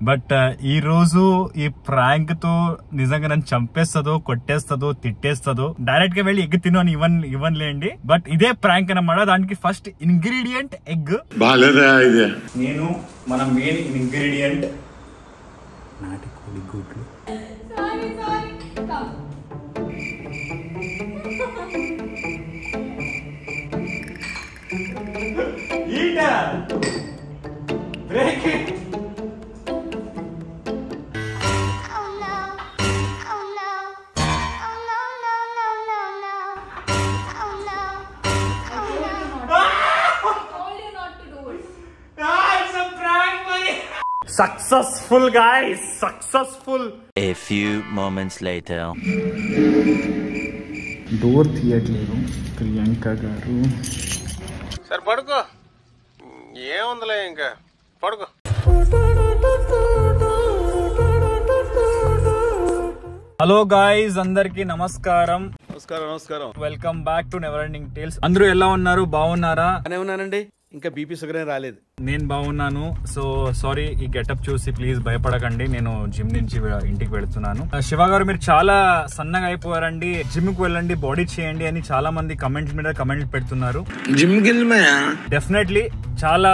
But ఈ రోజు ఈ ప్రాంక్ తో నిజంగా నన్ను చంపేస్తుందో, కొట్టేస్తుందో, తిట్టేస్తుందో, డైరెక్ట్ గా వెళ్ళి ఎగ్ తిను అని ఇవ్వనులేండి. బట్ ఇదే ప్రాంక్ అన్నమాట. దానికి ఫస్ట్ ఇంగ్రీడియంట్ ఎగ్. నేను మన మెయిన్ ఇంగ్రీడియంట్ నాటి కోడి గుడ్లు. Break it. Successful guys, successful. A few moments later. Door తీయట్లేదు ప్రియాంక గారు. సరే పడుకో, ఏముందిలే ఇంకా పడుకో. హలో గాయ్స్, అందరికి నమస్కారం. నమస్కారం. Welcome back to never ending tales. అందరూ ఎలా ఉన్నారు? బాగున్నారా? అనే ఉన్నానండి, ఇంకా బీపీ షుగర్ ఏం రాలేదు. నేను బాగున్నాను. సో సారీ, ఈ గెటప్ చూసి ప్లీజ్ భయపడకండి. నేను జిమ్ నుంచి ఇంటికి వెళ్తున్నాను. శివ గారు, మీరు చాలా సన్నగా అయిపోయారండి, జిమ్ కు వెళ్ళండి, బాడీ చేయండి అని చాలా మంది కమెంట్స్ మీద కమెంట్లు పెడుతున్నారు. జిమ్ కి డెఫినెట్లీ చాలా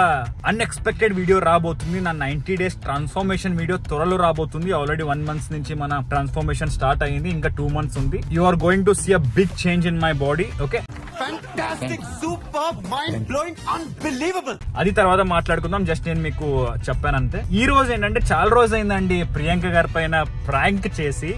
అన్ఎక్స్పెక్టెడ్ వీడియో రాబోతుంది. నా 90 days ట్రాన్స్ఫర్మేషన్ వీడియో త్వరలో రాబోతుంది. ఆల్రెడీ 1 month నుంచి మన ట్రాన్స్ఫర్మేషన్ స్టార్ట్ అయింది, ఇంకా 2 months ఉంది. You are going to see a big change in my body. Okay, fantastic, super, mind blowing, unbelievable. అది తర్వాత మాట్లాడుకుందాం. జస్ట్ నేను మీకు చెప్పానంతే. ఈ రోజు ఏంటంటే చాలా రోజు అయిందండి ప్రియాంక గారి పైన ప్రాంక్ చేసి.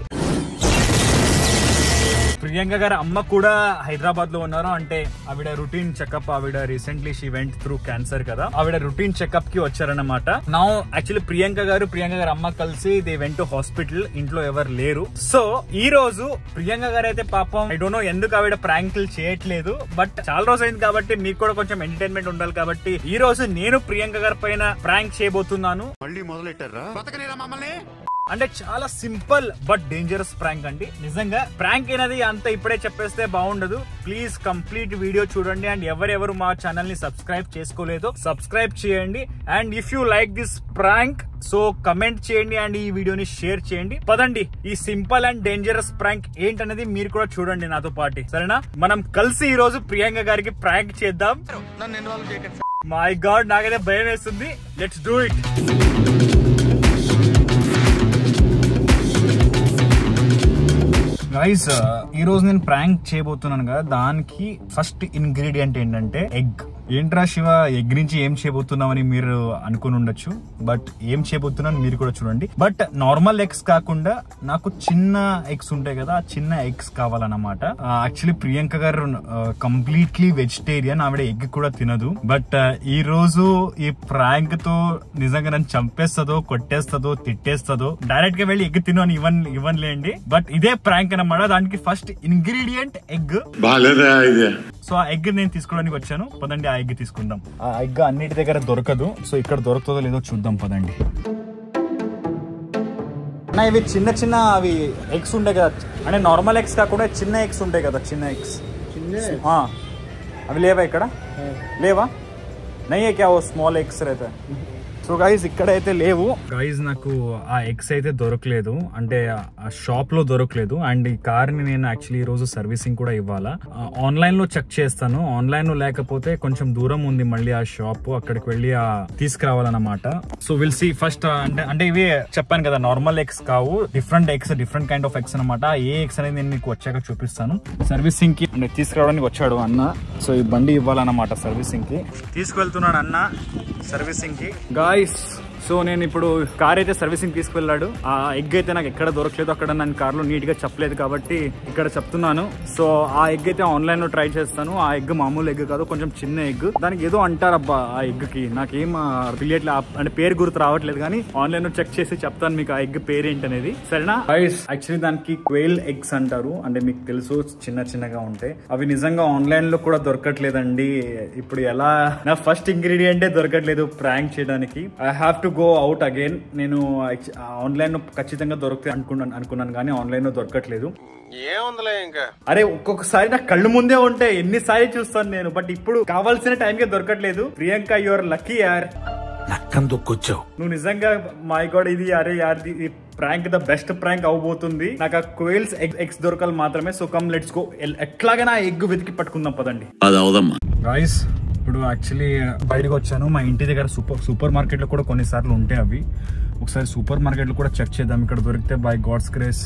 ప్రియాంక గారి అమ్మ కూడా హైదరాబాద్ లో ఉన్నారు. అంటే ఆవిడ రొటీన్ చెకప్, ఆవిడ recently she went through cancer కదా, ఆవిడ రొటీన్ చెకప్ కి వచ్చారన్నమాట. నా యాక్చువల్లీ ప్రియాంక గారు అమ్మ కలిసి దే వెంట్ టు హాస్పిటల్. ఇంట్లో ఎవరు లేరు. సో ఈ రోజు ప్రియాంక గారు అయితే పాపం, ఐ డోంట్ నో ఎందుకు ఆవిడ ప్రాంకులు చేయట్లేదు, బట్ చాలా రోజు అయింది కాబట్టి మీకు కూడా కొంచెం ఎంటర్టైన్మెంట్ ఉండాలి కాబట్టి ఈ రోజు నేను ప్రియాంక గారి పైన ప్రాంక్ చేయబోతున్నాను. మళ్ళీ మొదలెట్టారా? మమ్మల్ని అంటే చాలా సింపుల్ బట్ డేంజరస్ ప్రాంక్ అండి. నిజంగా ప్రాంక్ అనేది అంత ఇప్పుడే చెప్పేస్తే బాగుండదు. ప్లీజ్ కంప్లీట్ వీడియో చూడండి. అండ్ ఎవరెవరు మా ఛానల్ ని సబ్స్క్రైబ్ చేసుకోలేదో సబ్స్క్రైబ్ చేయండి. And if you like this prank so comment చేయండి అండ్ ఈ వీడియోని షేర్ చేయండి. పదండి, ఈ సింపుల్ అండ్ డేంజరస్ ప్రాంక్ ఏంటనేది మీరు కూడా చూడండి నాతో పాటు, సరేనా? మనం కలిసి ఈ రోజు ప్రియాంక గారికి ప్రాంక్ చేద్దాం. మై గాడ్, నాకైతే భయం వేస్తుంది. Let's do it. గైస్, ఈ రోజు నేను ప్రాంక్ చేయబోతున్నాను కదా, దానికి ఫస్ట్ ఇంగ్రీడియంట్ ఏంటంటే ఎగ్. ఏంట్రా శివ, ఎగ్ నుంచి ఏం చేయబోతున్నామని మీరు అనుకుని ఉండొచ్చు, బట్ ఏం చేయబోతున్నాను మీరు కూడా చూడండి. బట్ నార్మల్ ఎగ్స్ కాకుండా నాకు చిన్న ఎగ్స్ ఉంటాయి కదా, ఆ చిన్న ఎగ్స్ కావాలన్నమాట. యాక్చువల్లీ ప్రియాంక గారు కంప్లీట్లీ వెజిటేరియన్, ఆవిడ ఎగ్ కూడా తినదు. బట్ ఈ రోజు ఈ ప్రాంక్ తో నిజంగా నన్ను చంపేస్తుందో, కొట్టేస్తుందో, తిట్టేస్తుందో, డైరెక్ట్ గా వెళ్ళి ఎగ్ తిను అని ఇవ్వనులేండి. బట్ ఇదే ప్రాంక్ అన్నమాట. దానికి ఫస్ట్ ఇంగ్రీడియంట్ ఎగ్. సో ఆ ఎగ్ నేను తీసుకోవడానికి వచ్చాను. పదండి, ఆ ఎగ్ తీసుకుందాం. ఆ ఎగ్ అన్నిటి దగ్గర దొరకదు, సో ఇక్కడ దొరుకుతుందో లేదో చూద్దాం. పదండి. ఇవి చిన్న అవి ఎగ్స్ ఉంటాయి కదా, అంటే నార్మల్ ఎగ్స్ కాకుండా చిన్న ఎగ్స్ ఉంటాయి కదా, చిన్న ఎగ్స్. అవి లేవా ఇక్కడ? లేవా? నయ్యే క్యా ఓ స్మాల్ ఎగ్స్ రైతే. సో గైజ్ ఇక్కడైతే లేవు. గైజ్ నాకు ఆ ఎగ్స్ అయితే దొరకలేదు, అంటే ఆ షాప్ లో దొరకలేదు. అండ్ ఈ కార్ ని నేను యాక్చువల్లీ ఈ రోజు సర్వీసింగ్ కూడా ఇవ్వాలా. ఆన్లైన్ లో చెక్ చేస్తాను, ఆన్లైన్ లో లేకపోతే కొంచెం దూరం ఉంది మళ్ళీ ఆ షాప్, అక్కడికి వెళ్ళి తీసుకురావాలన్నమాట. So will see first. అంటే ఇవి చెప్పాను కదా నార్మల్ ఎగ్స్ కావు, different eggs, different kind of eggs అనమాట. ఏ ఎగ్స్ అనేది నేను మీకు వచ్చాక చూపిస్తాను. సర్వీసింగ్ కి తీసుకురావడానికి వచ్చాడు అన్న. సో ఈ బండి ఇవ్వాలన్నమాట సర్వీసింగ్ కి. తీసుకువెళ్తున్నాడు అన్న సర్వీసింగ్ కి. గాయ్స్, సో నేను ఇప్పుడు కార్ అయితే సర్వీసింగ్ తీసుకువెళ్ళాడు. ఆ ఎగ్ అయితే నాకు ఎక్కడ దొరకలేదు, అక్కడ నన్ను కార్ లో నీట్ గా చెప్పలేదు కాబట్టి ఇక్కడ చెప్తున్నాను. సో ఆ ఎగ్ అయితే ఆన్లైన్ లో ట్రై చేస్తాను. ఆ ఎగ్ మామూలు ఎగ్ కాదు, కొంచెం చిన్న ఎగ్. దానికి ఏదో అంటారబ్బా ఆ ఎగ్ కి, నాకేం తెలియట్లేదు, అంటే పేరు గుర్తు రావట్లేదు, కానీ ఆన్లైన్ లో చెక్ చేసి చెప్తాను మీకు ఆ ఎగ్ పేరు ఏంటనేది, సరేనా? యాక్చువల్లీ దానికి క్వేల్ ఎగ్స్ అంటారు, అంటే మీకు తెలుసు చిన్నగా ఉంటాయి. అవి నిజంగా ఆన్లైన్ లో కూడా దొరకట్లేదండి. ఇప్పుడు ఎలా, నా ఫస్ట్ ఇంగ్రీడియంటే దొరకట్లేదు ప్రాంక్ చేయడానికి. I have to go out again. నేను ఆన్లైన్ లో ఖచ్చితంగా దొరుకుతాయి అనుకున్నాను కానీ ఆన్లైన్ లో దొరకట్లేదు. ఏముందిలే ఇంకా. అరే ఒక్కొక్కసారి నా కళ్ళు ముందే ఉంటాయి, ఎన్నిసార్లు చూస్తాను నేను, బట్ ఇప్పుడు కావాల్సిన టైంకే దొరకట్లేదు. ప్రియాంక, యువర్ లక్కీ యార్. నక్కం దొక్కొచ్చావు. నువ్వు నిజంగా మై గాడ్ ఇది అరే యార్ ఈ ప్రాంక్ ద బెస్ట్ ప్రాంక్ అవబోతుంది. నాకు ఆ కోయిల్స్ ఎగ్స్ దొరకాలి మాత్రమే. So come let's go. ఎట్లాగైనా ఎగ్ వెతికి పట్టుకుందాం పదండి. అది అవుదమ్మా గాయ్స్. ఇప్పుడు యాక్చువల్లీ బయటకు వచ్చాను. మా ఇంటి దగ్గర సూపర్ మార్కెట్లో కూడా కొన్నిసార్లు ఉంటాయి అవి. ఒకసారి సూపర్ మార్కెట్లో కూడా చెక్ చేద్దాం. ఇక్కడ దొరికితే by God's grace.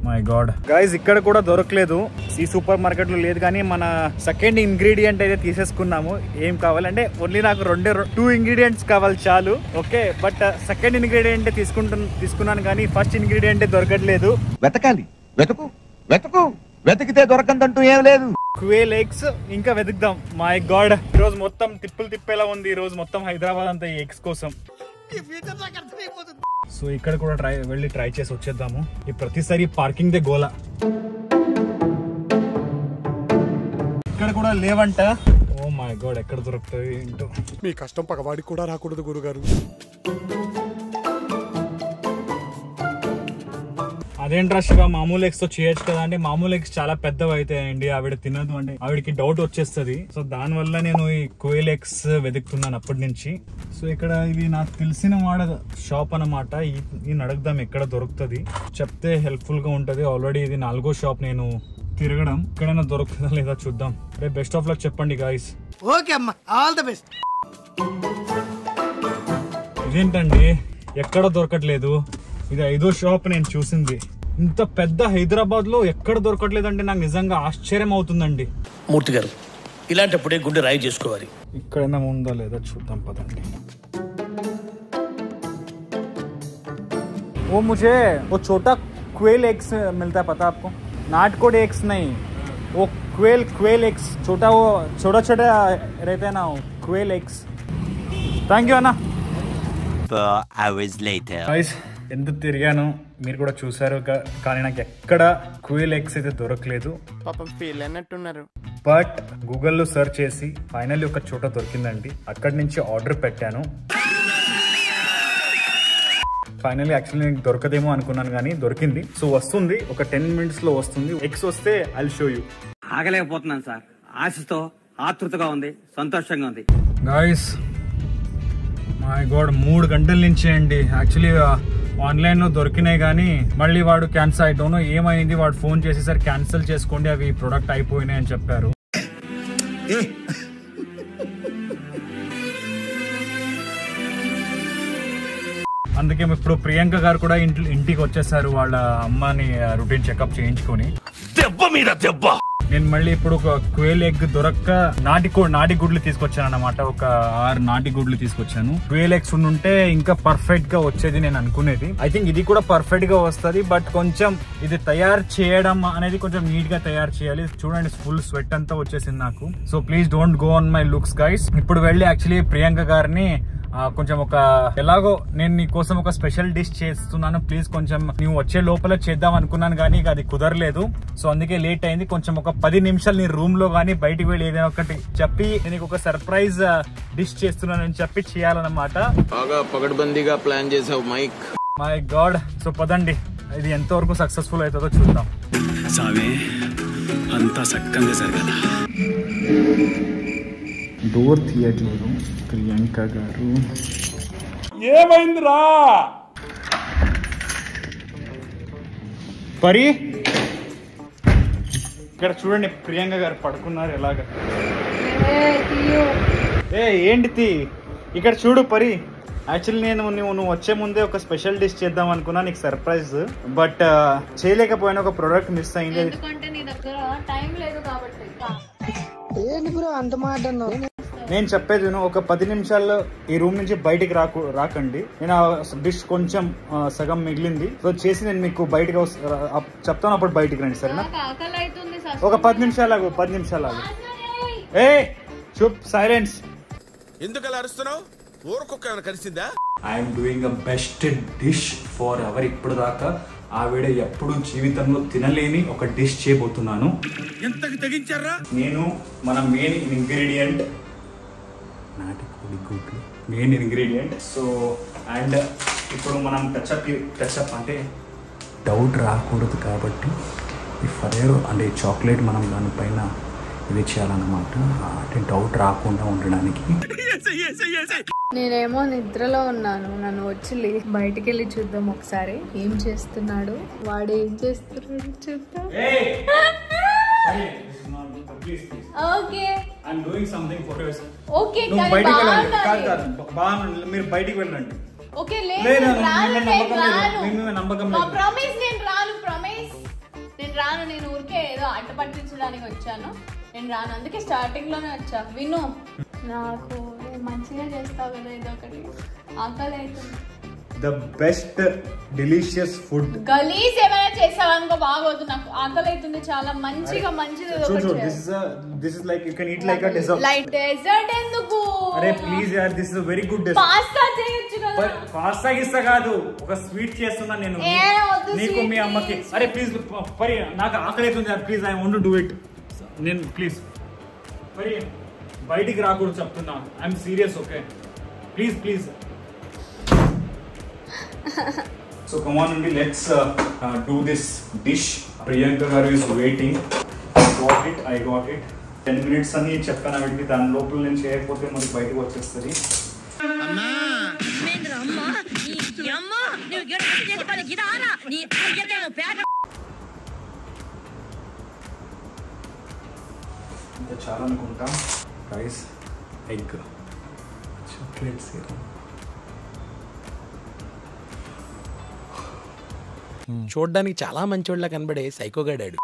My God guys, ఇక్కడ కూడా దొరకలేదు. ఈ సూపర్ మార్కెట్ లో లేదు. కానీ మన సెకండ్ ఇంగ్రీడియంట్ అయితే తీసేసుకున్నాము. ఏం కావాలంటే ఓన్లీ నాకు 2 ఇంగ్రీడియంట్స్ కావాలి చాలు. ఓకే, బట్ సెకండ్ ఇంగ్రీడియంట్ తీసుకున్నాను కానీ ఫస్ట్ ఇంగ్రీడియంట్ దొరకట్లేదు. వెతకాలి, వెతుకు వెతుకు, వెతికితే దొరకందంటూ ఏం లేదు. క్వేల్ ఎగ్స్ ఇంకా వెతుకుదాం. మై గాడ్, ఈ రోజు మొత్తం తిప్పేలా ఉంది. ఈ రోజు మొత్తం హైదరాబాద్ అంతా ఈ ఎగ్స్ కోసం. సో ఇక్కడ కూడా వెళ్ళి ట్రై చేసి వచ్చేద్దాము. ఈ ప్రతిసారి పార్కింగ్ దే గోలా. ఇక్కడ కూడా లేవంట. ఓ మై గాడ్, ఎక్కడ దొరుకుతుంది ఏంటో. మీ కష్టం పగవాడికి కూడా రాకూడదు గురుగారు. అదేంట్రా శివ, మామూలు ఎగ్స్ తో చేయొచ్చు కదా అంటే మామూలు ఎగ్స్ చాలా పెద్దవి అవుతాయండి. ఆవిడ తినదు అంటే ఆవిడకి డౌట్ వచ్చేస్తుంది. సో దాని వల్ల నేను ఈ కోయిల్ ఎగ్స్ వెతుకుతున్నాను అప్పటి నుంచి. సో ఇక్కడ ఇది నాకు తెలిసిన వాడ షాప్ అన్నమాట. ఈ అడుగుదాం ఎక్కడ దొరుకుతుంది, చెప్తే హెల్ప్ఫుల్ గా ఉంటది. ఆల్రెడీ ఇది 4వ షాప్ నేను తిరగడం. ఎక్కడైనా దొరుకుతుందా లేదా చూద్దాం. రేపు బెస్ట్ ఆఫ్ లక్ చెప్పండి గాయస్. ఓకే అమ్మా, ఆల్ ది బెస్ట్. ఇదేంటండి ఎక్కడ దొరకట్లేదు. ఇది 5వ షాప్ నేను చూసింది. ఇంత పెద్ద హైదరాబాద్ లో ఎక్కడ దొరకట్లేదంటే నాకు నిజంగా ఆశ్చర్యం అవుతుందండి. మూర్తి గారు, ఇలాంటప్పుడే గుండె రాయి చేసుకోవాలి. ఇక్కడైనా ఉందా లేదా చూద్దాం పదండి. वो मुझे वो छोटा क्वेल एग्स मिलता है, पता आपको? नाटकोड एग्स नहीं, वो क्वेल एग्स छोटा, वो छोटा रहता है ना, वो क्वेल एग्स. थैंक यू अना. 4 hours later. गाइस, ఎంత తిరిగాను మీరు కూడా చూసారు. కానీ నాకు ఎక్కడ క్వేల్ ఎగ్స్ అయితే దొరకలేదు. పాపం ఫీల్ అన్నట్టున్నారు. బట్ గూగుల్లో సెర్చ్ చేసి ఫైనల్లీ ఒక చోట దొరికిందండి. అక్కడి నుంచి ఆర్డర్ పెట్టాను. ఫైనల్లీ యాక్చువల్లీ నేను దొరకదేమో అనుకున్నాను కానీ దొరికింది. సో వస్తుంది, ఒక 10 minutes లో వస్తుంది. ఎగ్స్ వస్తే ఐ విల్ షో యూ. ఆగలేకపోతున్నాను సార్, ఆశతో ఆతృతగా ఉంది, సంతోషంగా ఉంది. గాయ్స్, మై గాడ్, 3 గంటల నుంచి అండి. యాక్చువల్లీ ఆన్లైన్ లో దొరికినాయి కానీ మళ్ళీ వాడు క్యాన్సిల్ అయిపోను. ఏమైంది, వాడు ఫోన్ చేసేసరి క్యాన్సిల్ చేసుకోండి, అవి ప్రొడక్ట్ అయిపోయినాయి అని చెప్పారు. అందుకే ఇప్పుడు ప్రియాంక గారు కూడా ఇంటికి వచ్చేసారు వాళ్ళ అమ్మని రొటీన్ చెకప్ చేయించుకొని. దెబ్బ మీద దెబ్బ. నేను మళ్ళీ ఇప్పుడు ఒక క్వేల్ ఎగ్ దొరక్క నాటి గుడ్లు తీసుకొచ్చాను అన్నమాట. ఒక 6 నాటి గుడ్లు తీసుకొచ్చాను. క్వేల్ ఎగ్స్ ఉంటే ఇంకా పర్ఫెక్ట్ గా వచ్చేది నేను అనుకునేది. ఐ థింక్ ఇది కూడా పర్ఫెక్ట్ గా వస్తుంది. బట్ కొంచెం ఇది తయారు చేయడం అనేది కొంచెం నీట్ గా తయారు చేయాలి. చూడండి, ఫుల్ స్వెట్ అంతా వచ్చేసింది నాకు. So please don't go on my looks guys. ఇప్పుడు వెళ్ళి యాక్చువల్లీ ప్రియాంక గారిని కొంచెం ఎలాగో నేను నీ కోసం ఒక స్పెషల్ డిష్ చేస్తున్నాను, ప్లీజ్ కొంచెం నువ్వు వచ్చే లోపల చేద్దాం అనుకున్నాను కానీ అది కుదరలేదు. సో అందుకే లేట్ అయింది. కొంచెం ఒక 10 నిమిషాలు నీ రూమ్ లో కానీ బయటికి వెళ్ళి ఏదైనా ఒకటి చెప్పి నేను ఒక సర్ప్రైజ్ డిష్ చేస్తున్నానని చెప్పి చేయాలన్నమాట. బాగా పగడ్బందీగా ప్లాన్ చేసావు మైక్. My God. సో పదండి, ఇది ఎంతవరకు సక్సెస్ఫుల్ అవుతుందో చూద్దాం. సామే అంతా సక్కంగా జరగాల. డోర్ తీయట్లేదు ప్రియాంక గారు. ఏమైందిరా? పరి, ఇక్కడ చూడండి, ప్రియాంక గారు పడుకున్నారు ఎలాగా. ఏంటి ఇక్కడ చూడు పరి. యాక్చువల్లీ నువ్వు వచ్చే ముందే ఒక స్పెషల్ డిష్ చేద్దాం అనుకున్నా, నీకు సర్ప్రైజ్. బట్ చేయలేకపోయినా, ఒక ప్రోడక్ట్ మిస్ అయింది. ఎందుకంటే నీ దగ్గర టైం లేదు కాబట్టి. నేను చెప్పేది ఒక 10 నిమిషాల్లో ఈ రూమ్ నుంచి బయటికి రాకండి. నేను ఆ డిష్ కొంచెం సగం మిగిలింది. సో చేసి నేను మీకు బయటకు చెప్తాను, అప్పుడు బయటికి రండి, సరేనా? ఒక 10 నిమిషాలు ఆగు. 10 నిమిషాలు ఆగు. ఏ చూప్, సైలెన్స్. ఎందుకు అలా అరుస్తున్నావు? ఊరుకొక్క ఏమైనా కలిసిందా? I'm doing a best dish forever. ఇప్పుడు దాకా ఆవిడ ఎప్పుడు జీవితంలో తినలేని ఒక డిష్ చేయబోతున్నాను. ఎంతకు తెగించారా? నేను మన మెయిన్ ఇంగ్రీడియంట్ నాటి కోడి గుడ్లు, మెయిన్ ఇంగ్రీడియంట్. సో అండ్ ఇప్పుడు మనం టచ్అప్ అంటే డౌట్ రాకూడదు కాబట్టి ఈ ఫరేరో అంటే చాక్లెట్ మనం దానిపైన ఇది చేయాలన్నమాట. అంటే డౌట్ రాకుండా ఉండడానికి. నేనేమో నిద్రలో ఉన్నాను. నన్ను వచ్చి బయటికి వెళ్ళి చూద్దాం ఒకసారి ఏం చేస్తున్నాడు, వాడు ఏం చేస్తున్నాడు చూద్దాం. Okay I'm doing something for your self. Okay బయటికి వెళ్ళండి. కాదు మీరు బయటికి వెళ్ళండి. ఓకే లేదు నమ్మకం లేదు. ప్రామిస్ నేను రాను. నేను ఊరికే ఏదో అట్ట పట్టించడానికి వచ్చాను. నేను రాను, అందుకే స్టార్టింగ్ లోనే వచ్చా. విను, నాకు మంచిగా చేస్తావు కదా, ఏదో ఒకటి. ఆకలి అవుతుంది. The best delicious food. గలీజ్ ఏమైనా చేసావా అనుకో, బాగోదు. నాకు ఆకలి అవుతుంది చాలా. మంచిది this is like you can eat like a dessert. Like dessert ఎందుకు? అరే ప్లీజ్ యార్, this is a very good dessert. Pasta చేయొచ్చు కదా. పాస్తా గిస్తా కాదు, ఒక స్వీట్ చేస్తున్నా నేను నీకు మీ అమ్మకి. అరే ప్లీజ్ పరి, నాకు ఆకలి అవుతుంది. Please I want to do it. నేను ప్లీజ్ పరి బయటికి రాకూడదు చెప్తున్నా. I'm serious. Okay please. So come on Andy, let's do this dish. Priyanka garu is waiting. I got it. 10 minutes ani cheppana vetti dan lopal nenu cheyapothe mari bayitiki vachestadi. Amma mendra amma ee amma neevu geddu chesukone gidara nee ayyademo peta inta chaala anukunta. Guys, egg, chocolate syrup. చూడ్డానికి చాలా మంచోళ్ళ కనబడే సైకోగాడాడు.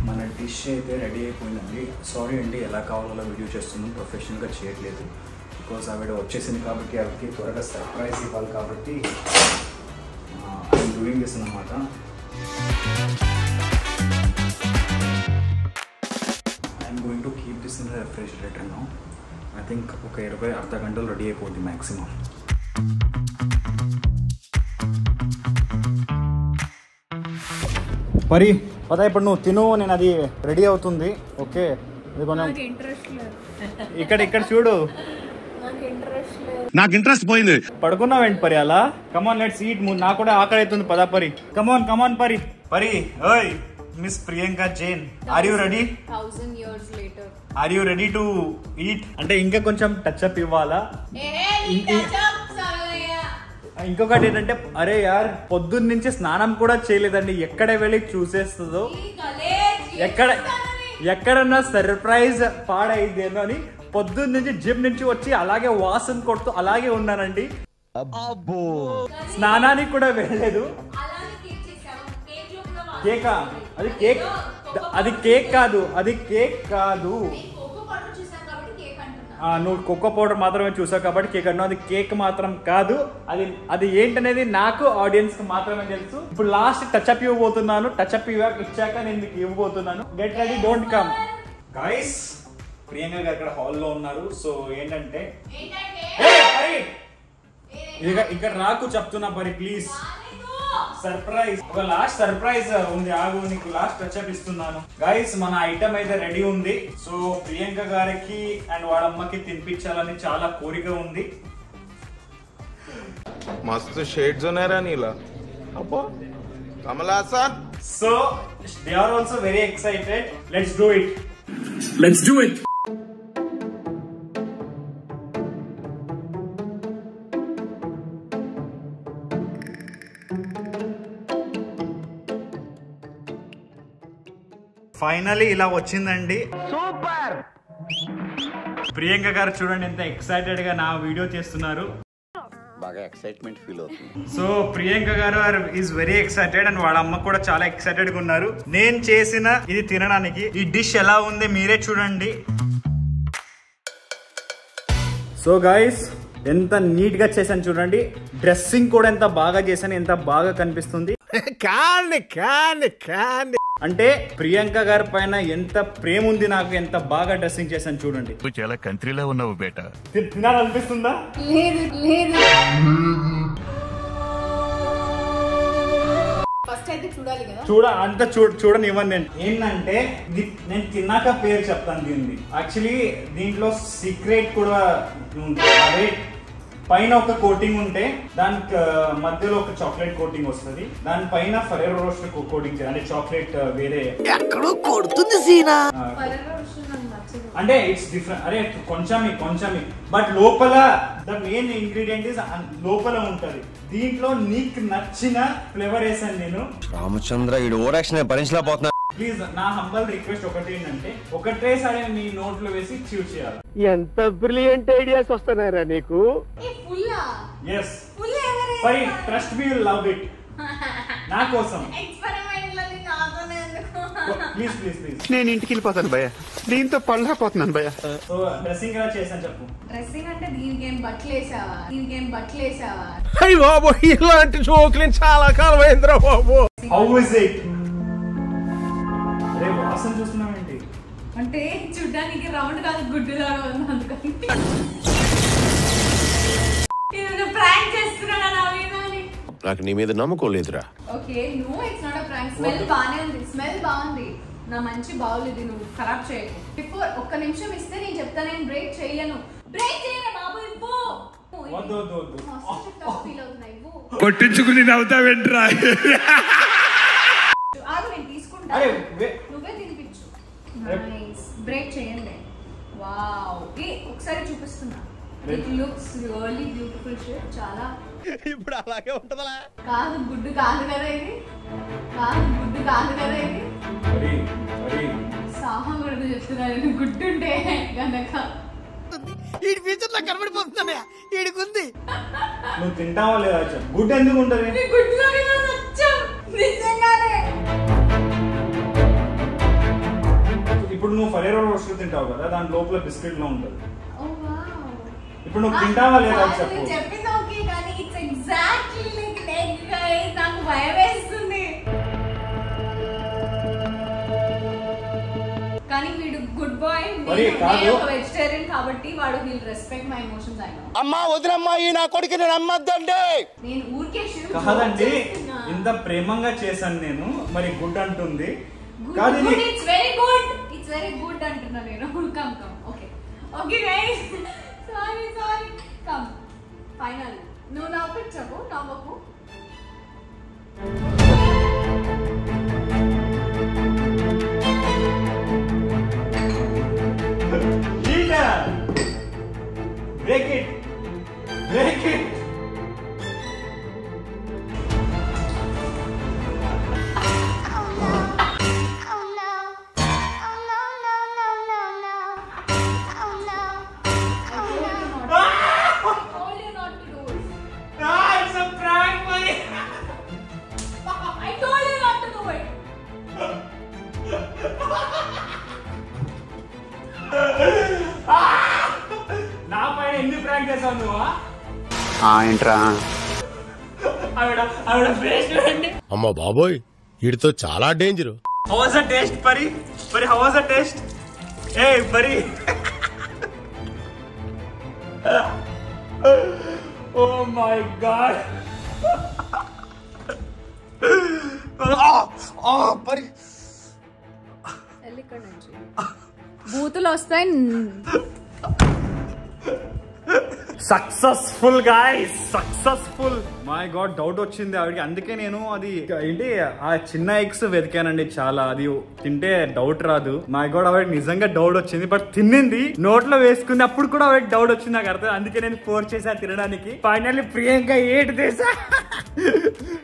మన dish అయితే ready అయిపోయిందండి. Sorry అండి, ఎలా కావాలో video చేస్తున్నాం, ప్రొఫెషనల్గా చేయట్లేదు. బికాస్ ఆవిడ వచ్చేసింది కాబట్టి ఆవిడకి త్వరగా సర్ప్రైజ్ ఇవ్వాలి కాబట్టి ఐఎమ్ డూయింగ్ దిస్ అన్నమాట. I'm going to keep this in the refrigerator now. I think ఒక 20 అర్ధ గంటలు రెడీ అయిపోద్ది మ్యాక్సిమం. పరి పద, ఇప్పుడు నువ్వు తిను, నేను అది రెడీ అవుతుంది. ఓకే, ఇది కొంచెం ఇక్కడ చూడు. నాకు ఇంట్రెస్ట్ పోయింది. పడుకున్నావేంటి పరి అలా? Come on let's eat. నాకు కూడా ఆకలి అవుతుంది. పదా పరి, కమాన్ పరి. ఓయ్ miss Priyanka Jain, are you ready? 1000 years later. Are you ready to eat? అంటే ఇంకా కొంచెం టచ్ అప్ ఇవ్వాలా? ఇంకొకటి ఏంటంటే, అరే యార్ పొద్దున్న నుంచి స్నానం కూడా చేయలేదండి. ఎక్కడ వెళ్ళి చూసేస్తుందో, ఎక్కడన్నా సర్ప్రైజ్ పాడైందేమో అని పొద్దున్న నుంచి జిమ్ నుంచి వచ్చి అలాగే వాసన కొడుతూ అలాగే ఉన్నానండి. స్నానానికి కూడా వెళ్ళలేదు. కేకా? అది కేక్ కాదు. నువ్వు కోకో పౌడర్ మాత్రమే చూసావు కాబట్టి కేక్ అన్నావు. అది కేక్ మాత్రం కాదు. అది ఏంటనేది నాకు ఆడియన్స్ కి మాత్రమే తెలుసు. ఇప్పుడు లాస్ట్ టచ్అప్ ఇవ్వబోతున్నాను. టచ్అప్ ఇచ్చాక నేను మీకు ఇవ్వబోతున్నాను. Get ready, don't come. Guys, Priyanka గారు ఇక్కడ హాల్లో ఉన్నారు. సో ఏంటంటే ఇక్కడ రాకు చెప్తున్నా పరి, ప్లీజ్. సర్ప్రైజ్, ఒక లాస్ట్ సర్ప్రైజ్ ఉంది. ఆగు, నీకు లాస్ట్ టచ్అప్ ఇస్తున్నాను. గైస్, మన ఐటమ్ అయితే రెడీ ఉంది. సో ప్రియాంక గారికి అండ్ వాళ్ళమ్మకి తినిపించాలని చాలా కోరిక ఉంది. మస్తు షేడ్స్ ఉన్నారా నీలా? అబ్బో Kamal Haasan. So they are also very excited. Let's do it. Finally ఇలా వచ్చిందండి. సూపర్. ప్రియాంక గారు చూడండి ఎంత ఎక్సైటెడ్ గా నా వీడియో చేస్తున్నారు. బాగా ఎక్సైట్మెంట్ ఫీల్ అవుతుంది. సో ప్రియాంక గారు ఈజ్ వెరీ ఎక్సైటెడ్ అండ్ వాళ్ళ అమ్మ కూడా చాలా ఎక్సైటెడ్ గా ఉన్నారు నేను చేసిన ఇది తినడానికి. ఈ డిష్ ఎలా ఉంది మీరే చూడండి. సో గైస్, ఎంత నీట్ గా చేశాను చూడండి. డ్రెస్సింగ్ కూడా ఎంత బాగా చేశాను, ఎంత బాగా కనిపిస్తుంది. అంటే ప్రియాంక గారి పైన ఎంత ప్రేమ ఉంది నాకు, ఎంత బాగా డ్రెస్సింగ్ చేశాను చూడండి. చాలా కంట్రీలో ఉన్నావు బేటా. తినాలనిపిస్తుందా? ఫస్ట్ అయితే చూడాలి కదా. చూడనివ్వండి. నేను ఏంటంటే నేను తిన్నాక పేరు చెప్తాను దీన్ని. యాక్చువల్లీ దీంట్లో సీక్రెట్ కూడా ఉంటుంది. అదే పైన ఒక కోటింగ్ ఉంటే దానికి మధ్యలో ఒక చాక్లెట్ కోటింగ్ వస్తుంది. దానిపైన ఫెరెరో రోస్టర్ కోటింగ్ అంటే చాక్లెట్ వేరే ఎక్కడో కొడుతుంది సీనా. అంటే ఇట్స్ డిఫరెంట్. అరే కొంచెం బట్ లోపల ద మెయిన్ ఇంగ్రీడియంట్ ఇస్ లోపల ఉంటది. దీంట్లో నీకు నచ్చిన ఫ్లేవర్ వేసాను నేను. రామచంద్ర ఈ ఓవర్ యాక్షన్ భరించలేకపోతున్నా. ప్లీజ్ నా హంబల్ రిక్వెస్ట్ ఒకటి ఏంటంటే ఒకటేసారి నీ నోట్లో వేసి చూస్ చేయాలి. ఎంత బ్రిలియంట్ ఐడియాస్ వస్తున్నారా నీకు. yes పై trust me will love it. నా కోసం ప్లీజ్ నేను ఇంటికి వెళ్ళిపోతాను భయ్య, దీంతో పళ్ళపోతున్నాను భయ్య. సో డ్రెస్సింగ్ ఎలా చేసాను చెప్పు. డ్రెస్సింగ్ అంటే దీనికి ఏం బట్టలు వేసావా అయ్యి బాబు ఇలాంటి జోకులు చాలా కాలం అయిందిరా బాబు. How is it. అరే వాసన చూస్తున్నావేంటి అంటే చూడ్డానికి రౌండ్ కాదు గుడ్డు లాగా ఉంది అందుకని. ఇది ప్రాంక్ చేస్తున్నాడా నా మీద. నాకు నీ మీద నమ్మకం లేదురా. Okay no it's not a prank. Smell బానే ఉంది. స్మెల్ బాగుంది. నా మంచి బాగులేదు. నువ్వు ఖరాబ్ చేయకు. బిఫోర్ ఒక్క నిమిషం ఇస్తే నేను చెప్తా. నేను బ్రేక్ చేయను బాబు. ఇవ్వు. ఫీల్ అవుతున్నా. ఇవ్వు. కొట్టించుకుని నవ్వుతావేంట్రా. ఆగు నేను తీసుకుంటా. నువ్వే తినిపించు. నైస్. బ్రేక్ చేయండి. వావ్. ఒకసారి చూపిస్తున్నా. It looks really beautiful shape. చాలా ఇప్పుడు అలాగే ఉంటదా. కాదు గుడ్డు కాదు కదా ఇది. సాహం కూడా చెప్తున్నారు గుడ్డుంటే గనక. ఈ ఫ్యూచర్ లో కనబడిపోతుందా ఈడికుంది. నువ్వు తింటావా లేదా చెప్పు. గుడ్డు ఎందుకు ఉంటది. గుడ్డులోనే నచ్చం నిజంగానే. ఇప్పుడు నువ్వు ఫెరెరో రోస్టర్ తింటావు కదా, దాని లోపల బిస్కెట్ లో ఉంటది. ఇప్పుడు నువ్వు Ah, తింటావా లేదా చెప్పు. చెప్పింది ఓకే కానీ it's exactly like egg guys. నాకు భయం వేస్తుంది. కానీ వీడు గుడ్ బాయ్. నేను ఒక వెజిటేరియన్ కాబట్టి వాడు will respect my emotions. I know. అమ్మా వదిలమ్మా ఈ నా కొడుకుని నేను నమ్మొద్దండి. నేను ఊరికే కాదండి ఇంత ప్రేమంగా చేశాను నేను. మరి గుడ్ అంటుంది. ఇట్స్ వెరీ గుడ్ అంటున్నా నేను. Come okay guys. Sorry come. Final నువ్వు నవ్వుపించకు. నవ్వకు. Break it. It's a prank, buddy. I told you not to do it. నా పైన ఎన్ని ప్రాంక్ చేసావు నువ్వు. ఏంట్రా ఆవిడ ఫేస్ చూడండి. అమ్మ బాబోయ్ వీడితో చాలా danger. How was the taste, Pari? How was the taste? Hey, Pari. Oh my God. Pari. ఇక్కడ నుంచి బూతులు వస్తాయి. Successful guys, successful. My God doubt వచ్చింది ఆవిడకి. అందుకే నేను అది ఏంటి ఆ చిన్న ఎగ్స్ వెతికానండి చాలా. అది తింటే డౌట్ రాదు. మై గాడ్ ఆవిడ నిజంగా డౌట్ వచ్చింది. బట్ తిన్నింది, నోట్లో వేసుకుంది. అప్పుడు కూడా ఆవిడ డౌట్ వచ్చింది నాకు అర్థం. అందుకే నేను ఫోర్స్ చేసా తినడానికి. ఫైనల్లీ ప్రియాంక ఏటు చేసా.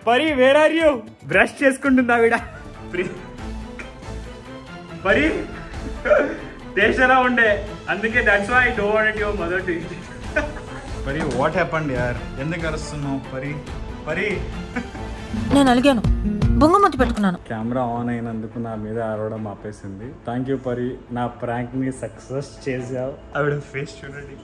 పరి వేర్ ఆర్ యూ. బ్రష్ చేసుకుంటుంది ఆవిడ. పరి టేస్ట్ ఎలా ఉండే. అందుకే that's why I don't want your mother to eat. Pari what happened యార్. ఎందుకు అరుస్తున్నావు పరి. నేను అలిగాను, బొంగమతి పెట్టుకున్నాను. కెమెరా ఆన్ అయినందుకు నా మీద అరవడం ఆపేసింది. థ్యాంక్ యూ పరి, నా ప్రాంక్ ని సక్సెస్ చేసావు. ఆవిడ ఫేస్ చూడండి.